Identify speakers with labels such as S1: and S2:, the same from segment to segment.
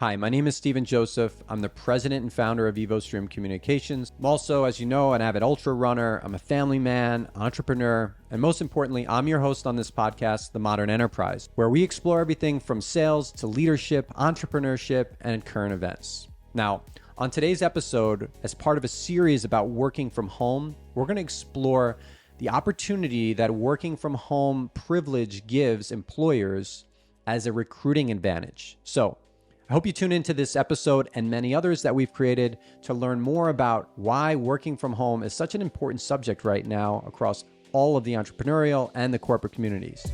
S1: Hi, my name is Stephen Joseph. I'm the president and founder of EvoStream Communications. I'm also, as you know, an avid ultra runner. I'm a family man, entrepreneur, and most importantly, I'm your host on this podcast, The Modern Enterprise, where we explore everything from sales to leadership, entrepreneurship, and current events. Now, on today's episode, as part of a series about working from home, we're going to explore the opportunity that working from home privilege gives employers as a recruiting advantage. So, I hope you tune into this episode and many others that we've created to learn more about why working from home is such an important subject right now across all of the entrepreneurial and the corporate communities.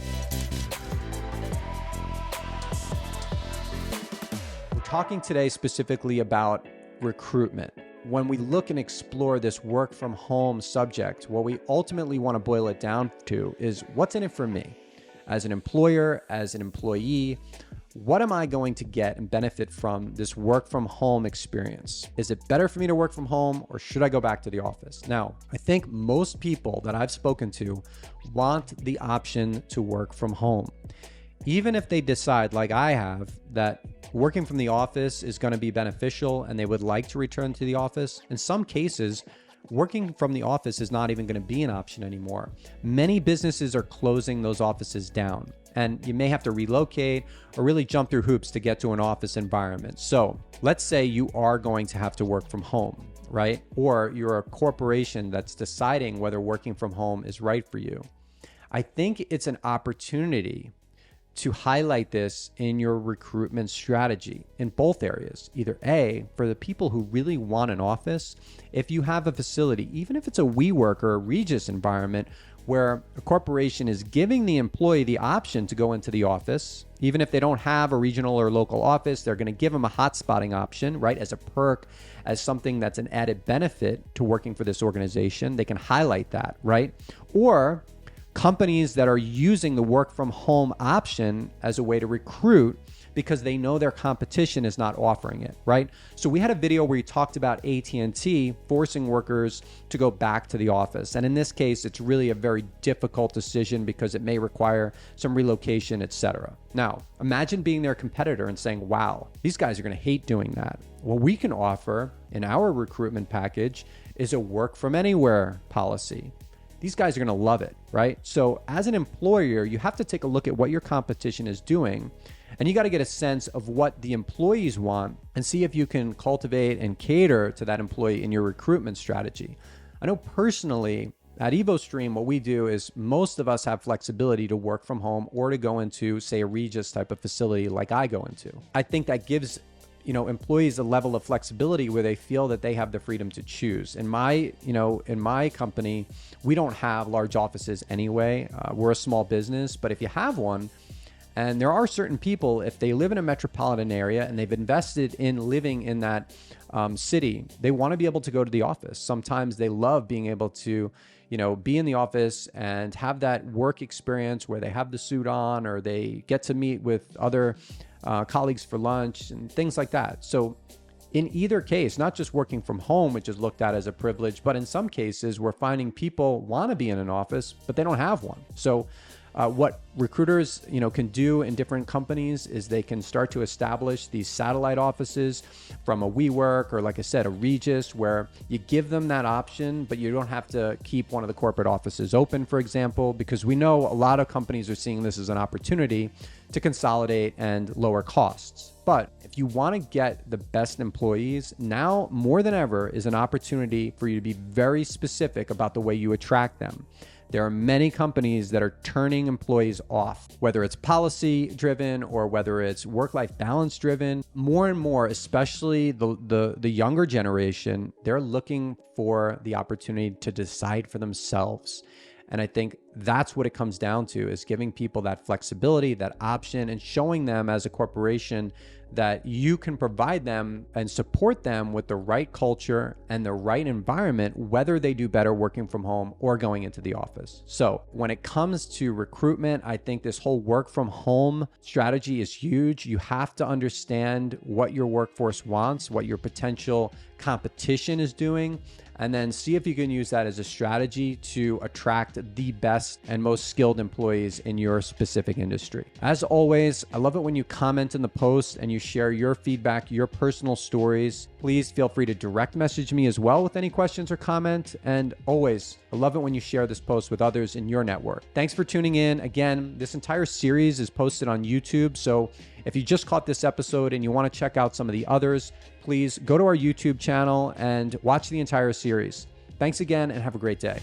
S1: We're talking today specifically about recruitment. When we look and explore this work from home subject, what we ultimately want to boil it down to is what's in it for me as an employer, as an employee. What am I going to get and benefit from this work from home experience? Is it better for me to work from home or should I go back to the office? Now, I think most people that I've spoken to want the option to work from home. Even if they decide, like I have, that working from the office is going to be beneficial and they would like to return to the office, in some cases, working from the office is not even going to be an option anymore. Many businesses are closing those offices down, and you may have to relocate or really jump through hoops to get to an office environment. So let's say you are going to have to work from home, right? Or you're a corporation that's deciding whether working from home is right for you. I think it's an opportunity to highlight this in your recruitment strategy in both areas. Either A, for the people who really want an office, if you have a facility, even if it's a WeWork or a Regus environment, where a corporation is giving the employee the option to go into the office, even if they don't have a regional or local office, they're going to give them a hotspotting option, right? As a perk, as something that's an added benefit to working for this organization. They can highlight that, right? Or companies that are using the work from home option as a way to recruit because they know their competition is not offering it, right? So we had a video where we talked about AT&T forcing workers to go back to the office. And in this case, it's really a very difficult decision because it may require some relocation, etc. Now, imagine being their competitor and saying, wow, these guys are going to hate doing that. What we can offer in our recruitment package is a work from anywhere policy. These guys are going to love it, right? So as an employer, you have to take a look at what your competition is doing, and you got to get a sense of what the employees want and see if you can cultivate and cater to that employee in your recruitment strategy. I know personally at EvoStream, what we do is most of us have flexibility to work from home or to go into, say, a Regus type of facility like I go into. I think that gives employees a level of flexibility where they feel that they have the freedom to choose. In my company, we don't have large offices anyway. We're a small business, but if you have one, and there are certain people, if they live in a metropolitan area and they've invested in living in that city, they want to be able to go to the office. Sometimes they love being able to be in the office and have that work experience where they have the suit on or they get to meet with other colleagues for lunch and things like that. So in either case, not just working from home, which is looked at as a privilege, but in some cases, we're finding people want to be in an office, but they don't have one. So what recruiters, can do in different companies is they can start to establish these satellite offices from a WeWork or, like I said, a Regus, where you give them that option, but you don't have to keep one of the corporate offices open, for example, because we know a lot of companies are seeing this as an opportunity to consolidate and lower costs. But if you want to get the best employees, now more than ever is an opportunity for you to be very specific about the way you attract them. There are many companies that are turning employees off, whether it's policy driven or whether it's work-life balance driven. More and more, especially the younger generation, they're looking for the opportunity to decide for themselves. And I think that's what it comes down to, is giving people that flexibility, that option, and showing them as a corporation that you can provide them and support them with the right culture and the right environment, whether they do better working from home or going into the office. So when it comes to recruitment, I think this whole work from home strategy is huge. You have to understand what your workforce wants, what your potential competition is doing, and then see if you can use that as a strategy to attract the best and most skilled employees in your specific industry. As always, I love it when you comment in the post and you share your feedback, your personal stories. Please feel free to direct message me as well with any questions or comments. And always, I love it when you share this post with others in your network. Thanks for tuning in. Again, this entire series is posted on YouTube. So if you just caught this episode and you want to check out some of the others, please go to our YouTube channel and watch the entire series. Thanks again and have a great day.